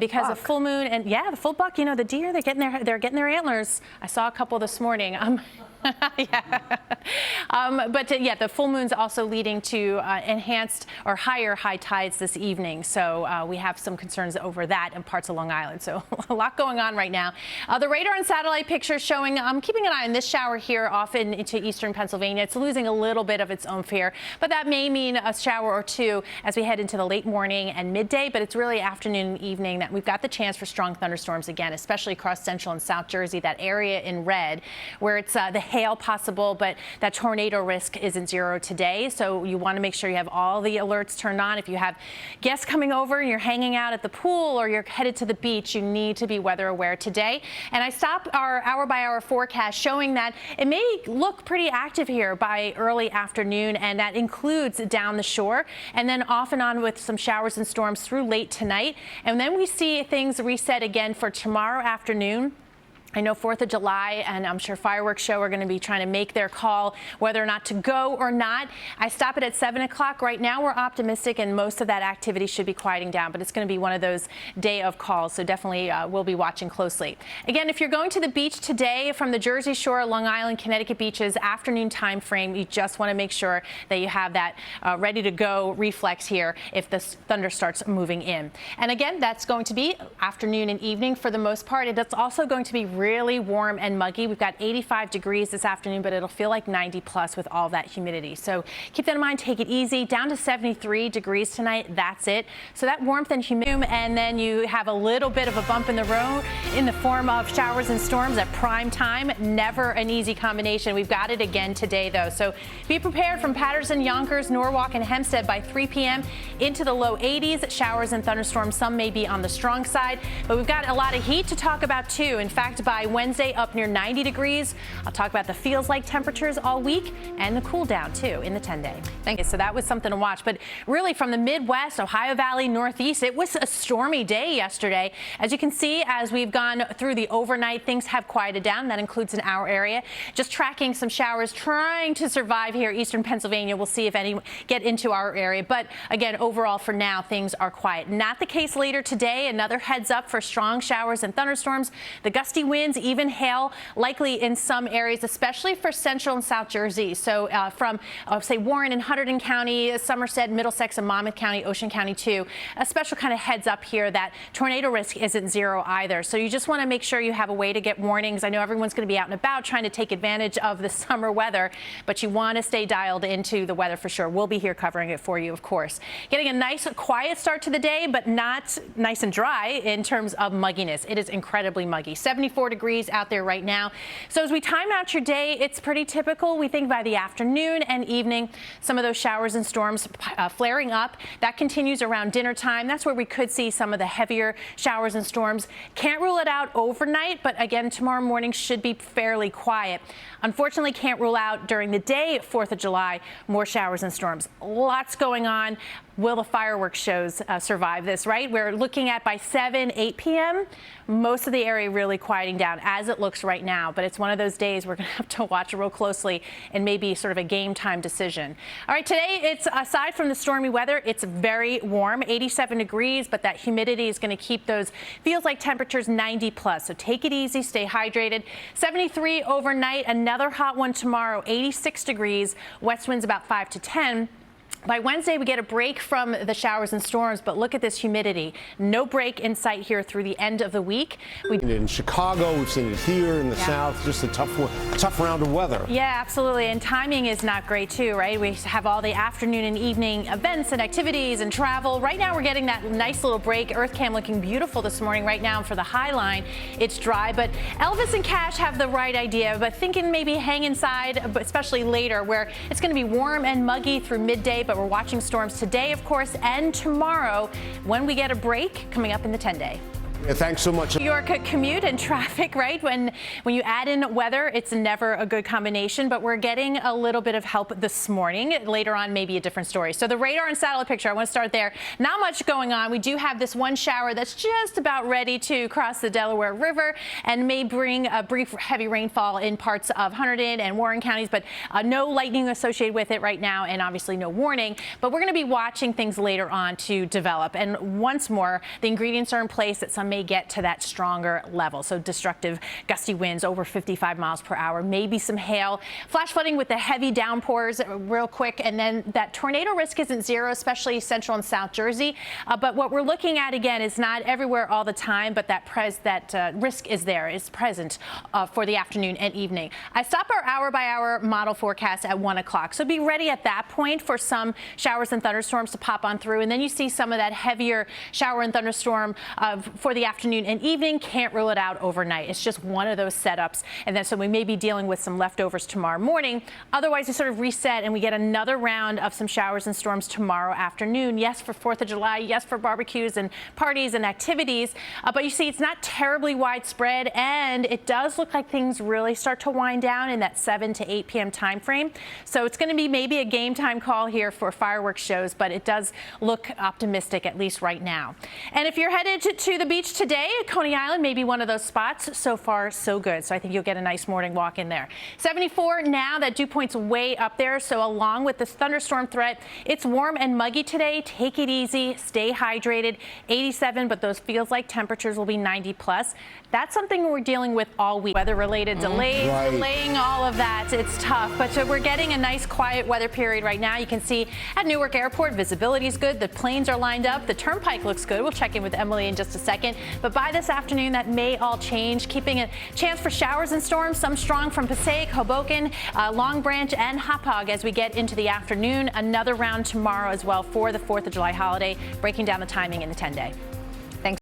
because of full moon and the full buck. You know, the deer, they're getting their antlers. I saw a couple this morning. The full moon's also leading to enhanced or higher high tides this evening. So we have some concerns over that in parts of Long Island. So a lot going on right now. The radar and satellite pictures showing, keeping an eye on this shower here off into eastern Pennsylvania. It's losing a little bit of its own fare, but that may mean a shower or two as we head into the late morning and midday. But it's really afternoon and evening that we've got the chance for strong thunderstorms again, especially across central and South Jersey, that area in red where it's the hail possible, but that tornado risk isn't zero today. So you want to make sure you have all the alerts turned on. If you have guests coming over and you're hanging out at the pool or you're headed to the beach, you need to be weather aware today. And I stopped our hour-by-hour forecast showing that it may look pretty active here by early afternoon, and that includes down the shore and then off and on with some showers and storms through late tonight. And then we see things reset again for tomorrow afternoon. I know 4th of July and I'm sure fireworks show are going to be trying to make their call whether or not to go or not. I stop it at 7 o'clock. Right now we're optimistic and most of that activity should be quieting down, but it's going to be one of those day of calls. So definitely we'll be watching closely. Again, if you're going to the beach today from the Jersey Shore, Long Island, Connecticut beaches, afternoon time frame, you just want to make sure that you have that ready to go reflex here if the thunder starts moving in. And again, that's going to be afternoon and evening for the most part. It's also going to be really warm and muggy. We've got 85 degrees this afternoon, but it'll feel like 90 plus with all that humidity. So keep that in mind. Take it easy. Down to 73 degrees tonight. That's it. So that warmth and humidity, and then you have a little bit of a bump in the road in the form of showers and storms at prime time. Never an easy combination. We've got it again today, though. So be prepared from Paterson, Yonkers, Norwalk, and Hempstead by 3 p.m. into the low 80s. Showers and thunderstorms. Some may be on the strong side, but we've got a lot of heat to talk about too. In fact, by Wednesday, up near 90 degrees. I'll talk about the feels like temperatures all week and the cool down too in the 10-day. Thank you. So that was something to watch. But really from the Midwest, Ohio Valley, Northeast, it was a stormy day yesterday. As you can see, as we've gone through the overnight, things have quieted down. That includes in our area. Just tracking some showers, trying to survive here, eastern Pennsylvania. We'll see if any get into our area. But again, overall for now, things are quiet. Not the case later today. Another heads up for strong showers and thunderstorms. The gusty winds, even hail likely in some areas, especially for central and South Jersey. So from say Warren and Hunterdon County, Somerset, Middlesex, and Monmouth County, Ocean County too. A special kind of heads up here that tornado risk isn't zero either. So you just want to make sure you have a way to get warnings. I know everyone's going to be out and about trying to take advantage of the summer weather, but you want to stay dialed into the weather for sure. We'll be here covering it for you, of course. Getting a nice quiet start to the day, but not nice and dry in terms of mugginess. It is incredibly muggy. 74 degrees out there right now. So as we time out your day, it's pretty typical. We think by the afternoon and evening, some of those showers and storms flaring up. That continues around dinner time. That's where we could see some of the heavier showers and storms. Can't rule it out overnight, but again, tomorrow morning should be fairly quiet. Unfortunately, can't rule out during the day, 4th of July, more showers and storms. Lots going on. Will the fireworks shows survive this, right? We're looking at by 7, 8 p.m., most of the area really quieting down as it looks right now. But it's one of those days we're going to have to watch real closely and maybe sort of a game time decision. All right, today, it's aside from the stormy weather, it's very warm, 87 degrees, but that humidity is going to keep those feels like temperatures 90 plus. So take it easy, stay hydrated. 73 overnight, another hot one tomorrow, 86 degrees, west winds about 5 to 10. By Wednesday, we get a break from the showers and storms, but look at this humidity. No break in sight here through the end of the week. In Chicago, we've seen it here in the South, just a tough round of weather. Yeah, absolutely. And timing is not great, too, right? We have all the afternoon and evening events and activities and travel. Right now, we're getting that nice little break. Earth Cam looking beautiful this morning. Right now, for the high line, it's dry. But Elvis and Cash have the right idea, but thinking maybe hang inside, but especially later, where it's going to be warm and muggy through midday. But we're watching storms today, of course, and tomorrow when we get a break coming up in the 10-day. Yeah, thanks so much. New York commute and traffic, right? When you add in weather, it's never a good combination, but we're getting a little bit of help this morning. Later on, maybe a different story. So the radar and satellite picture, I want to start there. Not much going on. We do have this one shower that's just about ready to cross the Delaware River and may bring a brief heavy rainfall in parts of Hunterdon and Warren counties, but no lightning associated with it right now, and obviously no warning. But we're going to be watching things later on to develop. And once more, the ingredients are in place that some may get to that stronger level. So destructive gusty winds over 55 miles per hour, maybe some hail, flash flooding with the heavy downpours real quick. And then that tornado risk isn't zero, especially central and South Jersey. But what we're looking at, again, is not everywhere all the time, but that risk is there, is present for the afternoon and evening. I stop our hour-by-hour model forecast at 1 o'clock. So be ready at that point for some showers and thunderstorms to pop on through. And then you see some of that heavier shower and thunderstorm for the afternoon and evening. Can't rule it out overnight. It's just one of those setups. And then so we may be dealing with some leftovers tomorrow morning. Otherwise, we sort of reset and we get another round of some showers and storms tomorrow afternoon. Yes, for 4th of July. Yes, for barbecues and parties and activities. But you see, it's not terribly widespread, and it does look like things really start to wind down in that 7 to 8 p.m. time frame. So it's going to be maybe a game time call here for fireworks shows, but it does look optimistic, at least right now. And if you're headed to the beach today, Coney Island may be one of those spots. So far, so good. So I think you'll get a nice morning walk in there. 74 now. That dew point's way up there. So along with this thunderstorm threat, it's warm and muggy today. Take it easy. Stay hydrated. 87, but those feels like temperatures will be 90 plus. That's something we're dealing with all week. Weather-related delays, delaying all of that. It's tough, but we're getting a nice quiet weather period right now. You can see at Newark Airport, visibility is good. The planes are lined up. The turnpike looks good. We'll check in with Emily in just a second. But by this afternoon, that may all change, keeping a chance for showers and storms, some strong from Passaic, Hoboken, Long Branch, and Hauppauge as we get into the afternoon. Another round tomorrow as well for the 4th of July holiday, breaking down the timing in the 10-day.